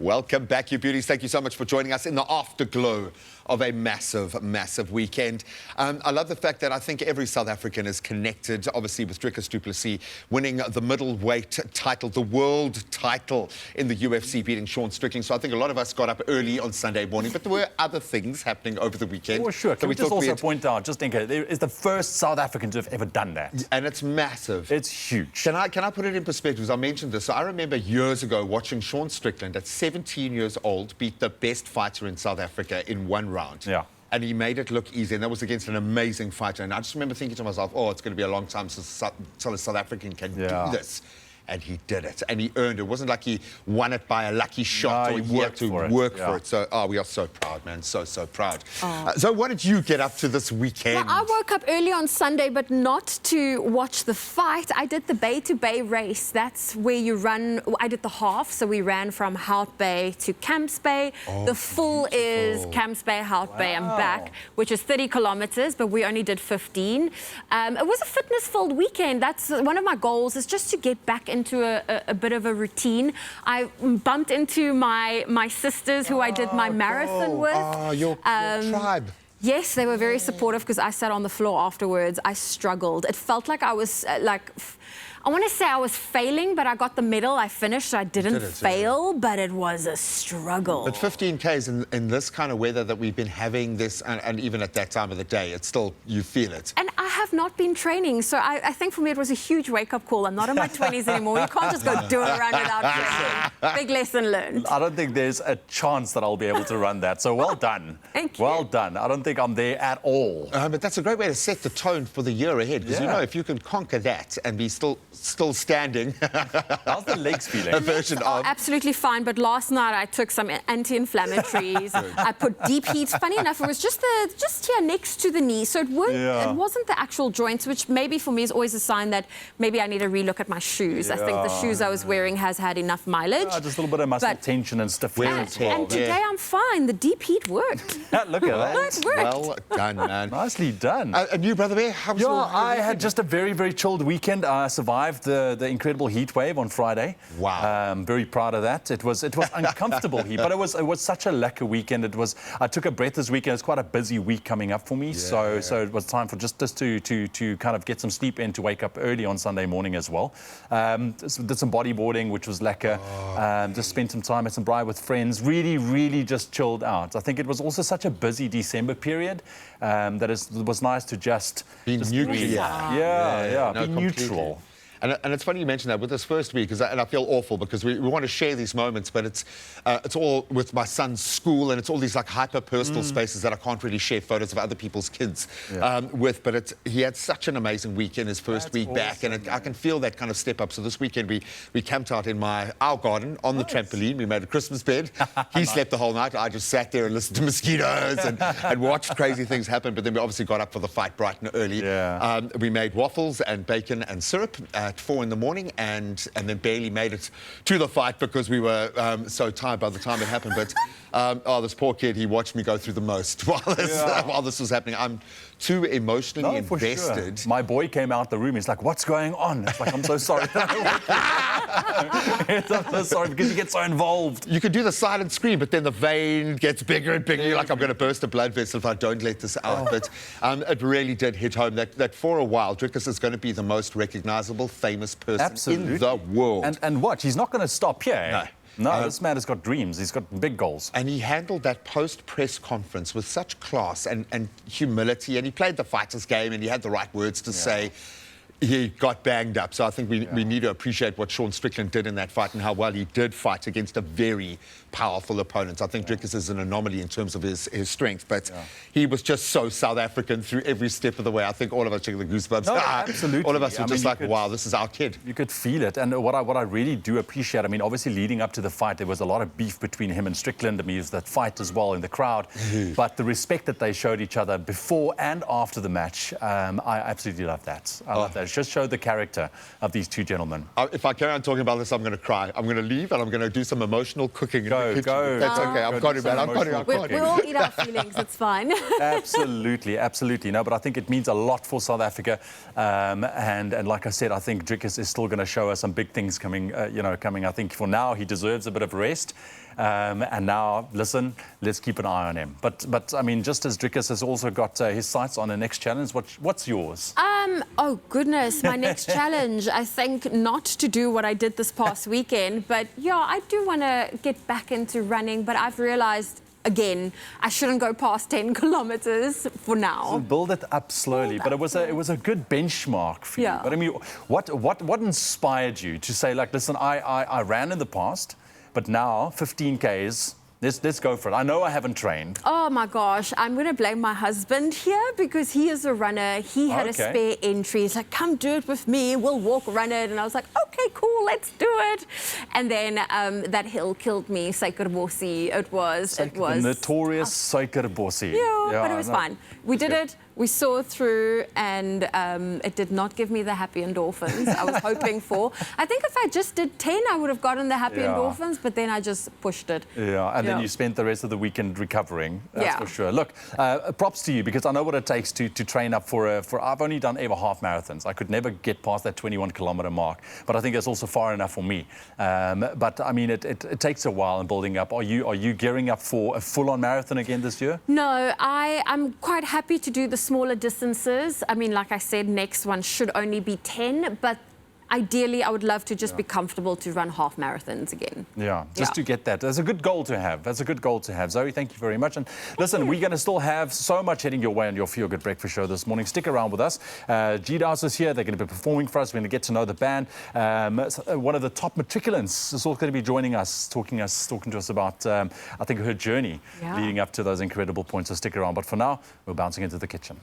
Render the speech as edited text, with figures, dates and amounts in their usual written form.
Welcome back, you beauties. Thank you so much for joining us in the afterglow of a massive, massive weekend. I love the fact that I think every South African is connected, obviously, with Dricus du Plessis winning the middleweight title, the world title in the UFC, beating Sean Strickland. So I think a lot of us got up early on Sunday morning, but there were other things happening over the weekend. Oh, sure. Can we just also point out, just in case, there is the first South African to have ever done that. And it's massive. It's huge. Can I put it in perspective? I mentioned this. So I remember years ago watching Sean Strickland at 17 years old beat the best fighter in South Africa in one round. Yeah. And he made it look easy, and that was against an amazing fighter. And I just remember thinking to myself, oh, it's going to be a long time since a South African can do this. And he did it, and he earned it. It wasn't like he won it by a lucky shot, or he had to work for it. So, we are so proud, man, so proud. So what did you get up to this weekend? Well, I woke up early on Sunday, but not to watch the fight. I did the Bay to Bay race. That's where you run. I did the half, so we ran from Hout Bay to Camps Bay. The full is Camps Bay, Hout Bay, and back, which is 30 kilometers, but we only did 15. It was a fitness-filled weekend. That's one of my goals, is just to get back into a bit of a routine. I bumped into my sisters who I did my marathon with. Your tribe. Yes, they were very supportive because I sat on the floor afterwards. I struggled. It felt like I was I want to say I was failing, but I got the medal. I finished, so I didn't fail, but it was a struggle. But 15Ks in this kind of weather that we've been having this, and even at that time of the day, it's still, you feel it. And I have not been training, so I think for me it was a huge wake-up call. I'm not in my 20s anymore. You can't just go do a run without training. Big lesson learned. I don't think there's a chance that I'll be able to run that, so well done. Thank you. Well done. I don't think I'm there at all. But that's a great way to set the tone for the year ahead, because you know, if you can conquer that and be still standing. How's the legs feeling? A version of absolutely fine, but last night I took some anti-inflammatories. I put deep heat. Funny enough, it was just here next to the knee, so it wasn't the actual joints, which maybe for me is always a sign that maybe I need to relook at my shoes. I think the shoes I was wearing has had enough mileage. Just a little bit of muscle tension and stuff. And today I'm fine. The deep heat worked. Look at that. It worked. Well done, man. Nicely done. And you, Brother Bear, how was your I had just a very, very chilled weekend. I survived the incredible heat wave on Friday. Wow. Very proud of that. It was uncomfortable heat, but it was such a lekker weekend. I took a breath this weekend. It's quite a busy week coming up for me, so it was time for just to kind of get some sleep in, to wake up early on Sunday morning as well. Did some bodyboarding, which was lekker. Just spent some time at some braai with friends. Really just chilled out. I think it was also such a busy December period that it was nice to just be neutral. Be neutral. And it's funny you mention that with this first week, and I feel awful because we want to share these moments, but it's all with my son's school, and it's all these like hyper-personal spaces that I can't really share photos of other people's kids with. But he had such an amazing week in his first week back, and I can feel that kind of step up. So this weekend we camped out in our garden on the trampoline. We made a Christmas bed. He slept the whole night. I just sat there and listened to mosquitoes and watched crazy things happen. But then we obviously got up for the fight bright and early. We made waffles and bacon and syrup at 4 in the morning, and then barely made it to the fight because we were so tired by the time it happened. But this poor kid, he watched me go through the most while this was happening. I'm too emotionally invested. Sure. My boy came out the room. He's like, "What's going on?" It's like, "I'm so sorry." I'm so sorry because you get so involved. You could do the silent scream, but then the vein gets bigger and bigger. You're like, I'm going to burst a blood vessel if I don't let this out. But it really did hit home that for a while, Dricus is going to be the most recognizable, famous person in the world. And watch, he's not going to stop here. No, this man has got dreams. He's got big goals. And he handled that post-press conference with such class and humility. And he played the fighter's game, and he had the right words to say. He got banged up. So I think we need to appreciate what Sean Strickland did in that fight and how well he did fight against a very powerful opponent. I think Dricus is an anomaly in terms of his strength, but he was just so South African through every step of the way. I think all of us took the goosebumps. No, absolutely. All of us were just like, wow, this is our kid. You could feel it. And what I really do appreciate, I mean, obviously leading up to the fight, there was a lot of beef between him and Strickland. I mean, it was that fight as well in the crowd. But the respect that they showed each other before and after the match, I absolutely love that. I love that. Just show the character of these two gentlemen. If I carry on talking about this, I'm going to cry. I'm going to leave and I'm going to do some emotional cooking in the kitchen. Go. That's okay. I've got it, man. I've got it. We all eat our feelings. It's fine. Absolutely, absolutely. No, but I think it means a lot for South Africa. And like I said, I think Drickus is still going to show us some big things coming. Coming. I think for now he deserves a bit of rest. And now, listen, let's keep an eye on him. But I mean, just as Drickus has also got his sights on the next challenge, what's yours? Oh, goodness, my next challenge, I think not to do what I did this past weekend, but yeah, I do want to get back into running, but I've realized, again, I shouldn't go past 10 kilometers for now. So build it up slowly, but it was a good benchmark for you. But I mean, what inspired you to say, like, listen, I ran in the past, but now 15 Ks, let's go for it. I know I haven't trained. Oh my gosh, I'm going to blame my husband here because he is a runner. He had a spare entry. He's like, come do it with me. We'll walk, run it. And I was like, okay, cool, let's do it. And then that hill killed me, Suikerbossie. It was the notorious Suikerbossie. Yeah, but it was fine. We did it. We saw through, and it did not give me the happy endorphins I was hoping for. I think if I just did 10, I would have gotten the happy endorphins, but then I just pushed it. Yeah, and then you spent the rest of the weekend recovering, that's for sure. Look, props to you, because I know what it takes to train up for I've only done ever half marathons. I could never get past that 21-kilometer mark, but I think it's also far enough for me. But, I mean, it takes a while in building up. Are you gearing up for a full-on marathon again this year? No, I'm quite happy to do the smaller distances. I mean, like I said, next one should only be 10, but ideally I would love to just be comfortable to run half marathons again. Yeah, just to get that. That's a good goal to have. That's a good goal to have. Zoe, thank you very much. And listen, we're going to still have so much heading your way on your Feel Good Breakfast show this morning. Stick around with us. G-Dars is here. They're going to be performing for us. We're going to get to know the band. One of the top matriculants is also going to be joining us, talking to us about, I think, her journey leading up to those incredible points. So stick around. But for now, we're bouncing into the kitchen.